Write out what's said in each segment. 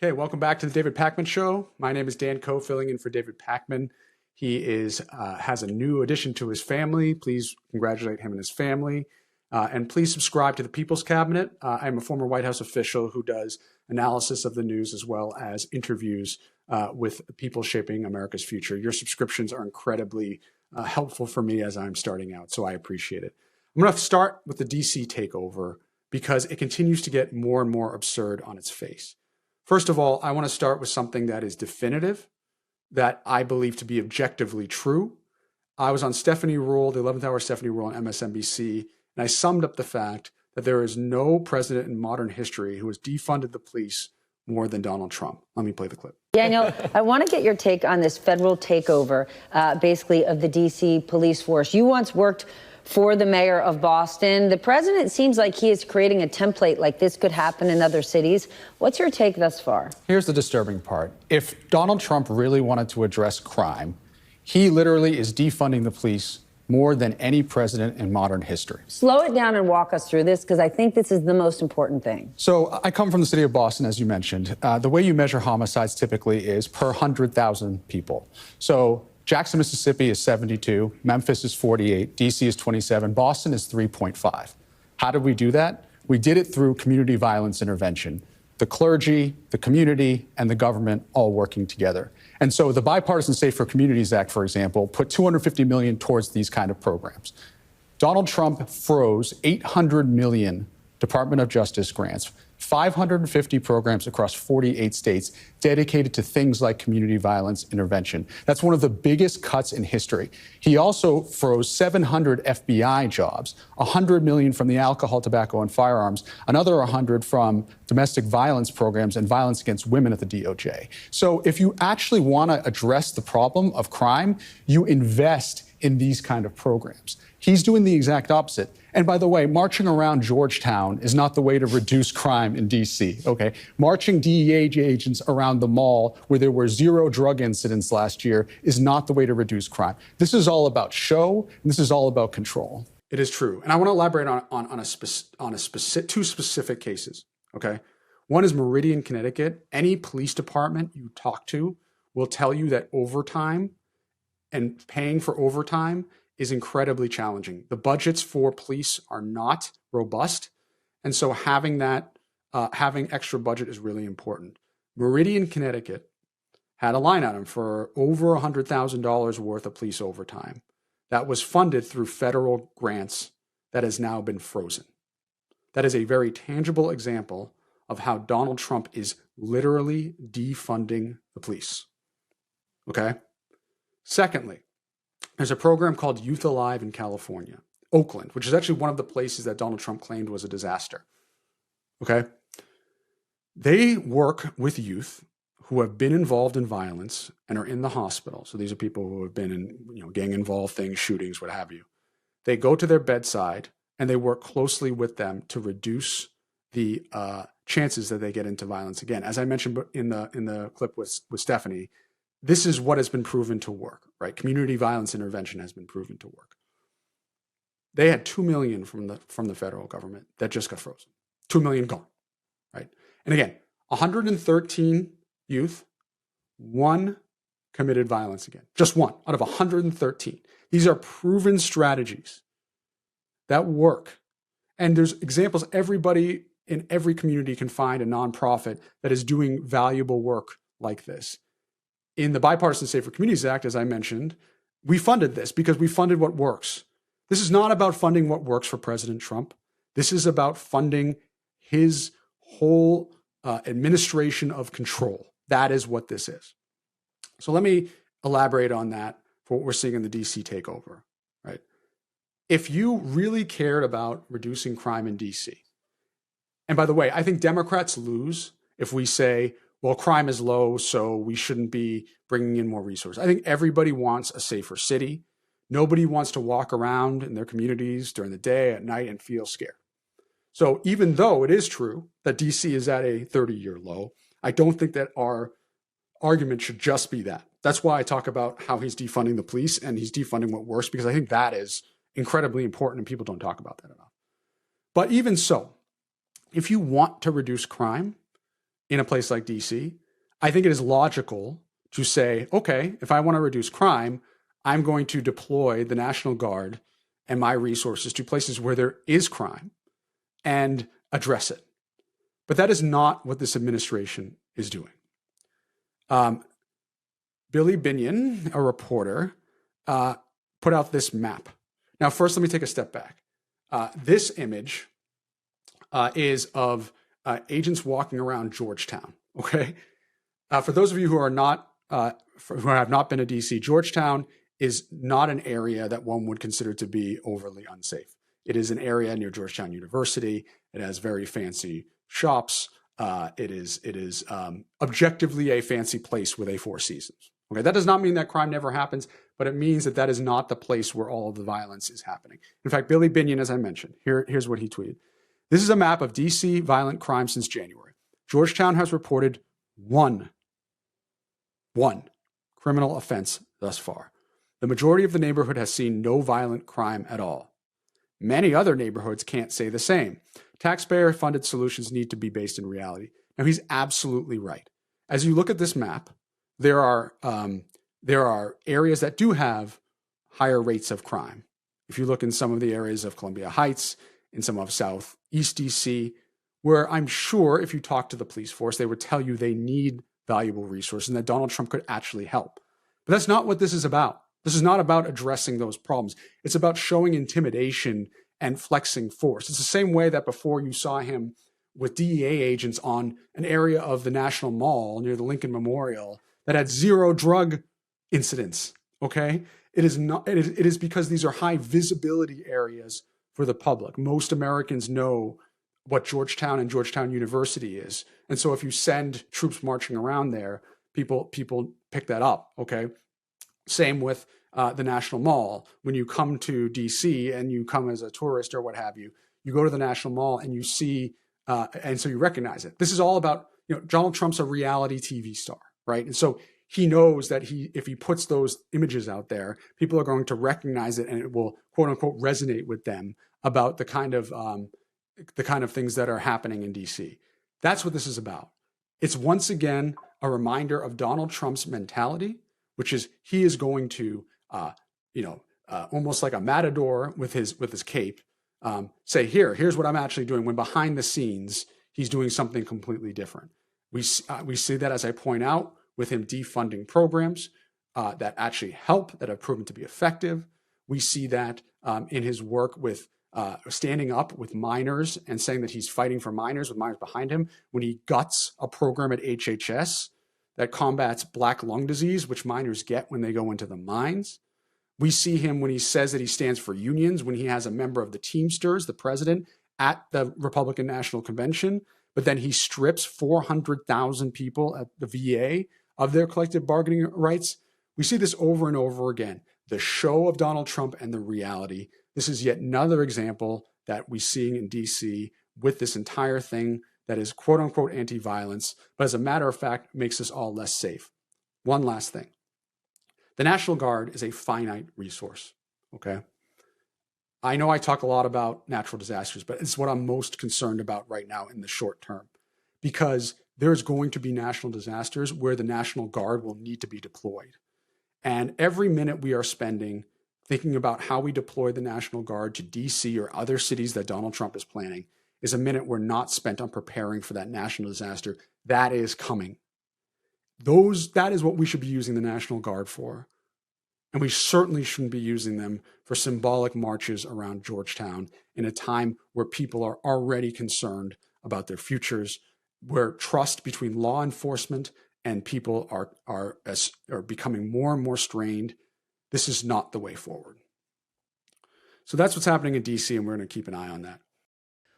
Okay, welcome back to the David Pakman Show. My name is Dan Coe, filling in for David Pakman. He has a new addition to his family. Please congratulate him and his family. And please subscribe to the People's Cabinet. I'm a former White House official who does analysis of the news as well as interviews with people shaping America's future. Your subscriptions are incredibly helpful for me as I'm starting out, so I appreciate it. I'm going to start with the DC takeover because it continues to get more and more absurd on its face. First of all, I want to start with something that is definitive, that I believe to be objectively true. I was on Stephanie Rule, the 11th hour Stephanie Rule on MSNBC, and I summed up the fact that there is no president in modern history who has defunded the police more than Donald Trump. Let me play the clip. Daniel, I want to get your take on this federal takeover, basically, of the D.C. police force. You once worked for the mayor of Boston. The president seems like he is creating a template like this could happen in other cities. What's your take thus far? Here's the disturbing part. If Donald Trump really wanted to address crime, he literally is defunding the police more than any president in modern history. Slow it down and walk us through this, because I think this is the most important thing. So I come from the city of Boston, as you mentioned. The way you measure homicides typically is per 100,000 people. So Jackson, Mississippi is 72, Memphis is 48, DC is 27, Boston is 3.5. How did we do that? We did it through community violence intervention. The clergy, the community, and the government all working together. And so the Bipartisan Safer Communities Act, for example, put $250 million towards these kind of programs. Donald Trump froze 800 million Department of Justice grants, 550 programs across 48 states dedicated to things like community violence intervention. That's one of the biggest cuts in history. He also froze 700 FBI jobs, 100 million from the alcohol, tobacco, and firearms, another 100 from domestic violence programs and violence against women at the DOJ. So if you actually want to address the problem of crime, you invest in these kind of programs. He's doing the exact opposite. And by the way, marching around Georgetown is not the way to reduce crime in D.C., okay? Marching DEA agents around the mall where there were 0 drug incidents last year is not the way to reduce crime. This is all about show, and this is all about control. It is true. And I want to elaborate on two specific cases, okay? One is Meridian, Connecticut. Any police department you talk to will tell you that overtime and paying for overtime is incredibly challenging. The budgets for police are not robust. And so having extra budget is really important. Meridian, Connecticut had a line item for over $100,000 worth of police overtime that was funded through federal grants that has now been frozen. That is a very tangible example of how Donald Trump is literally defunding the police. Okay? Secondly, there's a program called Youth Alive in California, Oakland, which is actually one of the places that Donald Trump claimed was a disaster. Okay? They work with youth who have been involved in violence and are in the hospital. So these are people who have been in, gang-involved things, shootings, what have you. They go to their bedside and they work closely with them to reduce the chances that they get into violence again. As I mentioned in the clip with Stephanie, this is what has been proven to work, right? Community violence intervention has been proven to work. They had $2 million from the federal government that just got frozen. $2 million gone, right? And again, 113 youth, 1 committed violence again. Just 1 out of 113. These are proven strategies that work. And there's examples. Everybody in every community can find a nonprofit that is doing valuable work like this. In the Bipartisan Safer Communities Act, as I mentioned, we funded this because we funded what works. This is not about funding what works for President Trump. This is about funding his whole administration of control. That is what this is. So let me elaborate on that for what we're seeing in the DC takeover, right? If you really cared about reducing crime in DC, and by the way, I think Democrats lose if we say, well, crime is low, so we shouldn't be bringing in more resources. I think everybody wants a safer city. Nobody wants to walk around in their communities during the day, at night, and feel scared. So even though it is true that DC is at a 30-year low, I don't think that our argument should just be that. That's why I talk about how he's defunding the police and he's defunding what works, because I think that is incredibly important and people don't talk about that enough. But even so, if you want to reduce crime, in a place like DC, I think it is logical to say, okay, if I want to reduce crime, I'm going to deploy the National Guard and my resources to places where there is crime and address it. But that is not what this administration is doing. Billy Binion, a reporter, put out this map. Now, first, let me take a step back. This image is of agents walking around Georgetown. Okay, for those of you who are not who have not been to DC, Georgetown is not an area that one would consider to be overly unsafe. It is an area near Georgetown University. It has very fancy shops. It is objectively a fancy place with a Four Seasons. Okay, that does not mean that crime never happens, but it means that that is not the place where all of the violence is happening. In fact, Billy Binion, as I mentioned, here's what he tweeted. This is a map of DC violent crime since January. Georgetown has reported one criminal offense thus far. The majority of the neighborhood has seen no violent crime at all. Many other neighborhoods can't say the same. Taxpayer-funded solutions need to be based in reality. Now, he's absolutely right. As you look at this map, there are areas that do have higher rates of crime. If you look in some of the areas of Columbia Heights, in some of Southeast DC, where I'm sure if you talk to the police force, they would tell you they need valuable resources and that Donald Trump could actually help. But that's not what this is about. This is not about addressing those problems. It's about showing intimidation and flexing force. It's the same way that before you saw him with DEA agents on an area of the National Mall near the Lincoln Memorial that had zero drug incidents. Okay, it is because these are high visibility areas for the public. Most Americans know what Georgetown and Georgetown University is, and so if you send troops marching around there, people pick that up. Okay, same with the National Mall. When you come to DC and you come as a tourist or what have you, you go to the National Mall and you see, and so you recognize it. This is all about, Donald Trump's a reality TV star, right? And so he knows that if he puts those images out there, people are going to recognize it and it will quote unquote resonate with them about the kind of things that are happening in DC. That's what this is about. It's once again a reminder of Donald Trump's mentality, which is he is going to, almost like a matador with his cape, say, here's what I'm actually doing, when behind the scenes, he's doing something completely different. We see that, as I point out, with him defunding programs that actually help, that have proven to be effective. We see that in his work with standing up with minors and saying that he's fighting for minors with minors behind him, when he guts a program at HHS that combats black lung disease, which minors get when they go into the mines. We see him when he says that he stands for unions, when he has a member of the Teamsters, the president, at the Republican National Convention, but then he strips 400,000 people at the VA of their collective bargaining rights. We see this over and over again. The show of Donald Trump and the reality. This is yet another example that we're seeing in DC with this entire thing that is quote unquote anti-violence, but as a matter of fact, makes us all less safe. One last thing. The National Guard is a finite resource, okay? I know I talk a lot about natural disasters, but it's what I'm most concerned about right now in the short term, because there's going to be national disasters where the National Guard will need to be deployed. And every minute we are spending thinking about how we deploy the National Guard to DC or other cities that Donald Trump is planning is a minute we're not spent on preparing for that national disaster that is coming. That is what we should be using the National Guard for. And we certainly shouldn't be using them for symbolic marches around Georgetown in a time where people are already concerned about their futures, where trust between law enforcement and people are becoming more and more strained. This is not the way forward. So that's what's happening in DC, and we're going to keep an eye on that.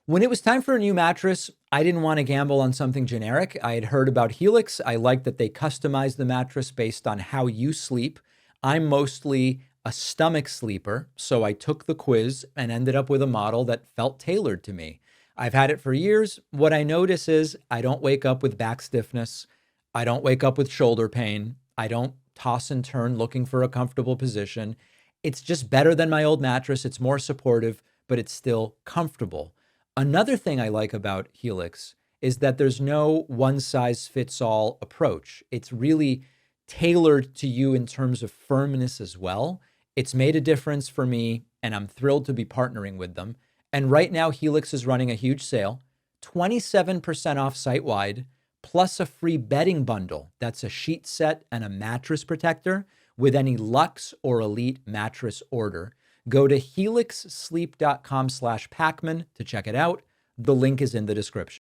When it was time for a new mattress, I didn't want to gamble on something generic. I had heard about Helix. I liked that they customized the mattress based on how you sleep. I'm mostly a stomach sleeper, so I took the quiz and ended up with a model that felt tailored to me. I've had it for years. What I notice is I don't wake up with back stiffness. I don't wake up with shoulder pain. I don't toss and turn looking for a comfortable position. It's just better than my old mattress. It's more supportive, but it's still comfortable. Another thing I like about Helix is that there's no one-size-fits-all approach. It's really tailored to you in terms of firmness as well. It's made a difference for me, and I'm thrilled to be partnering with them. And right now, Helix is running a huge sale, 27% off site-wide, plus a free bedding bundle. That's a sheet set and a mattress protector with any Luxe or Elite mattress order. Go to helixsleep.com/Pakman to check it out. The link is in the description.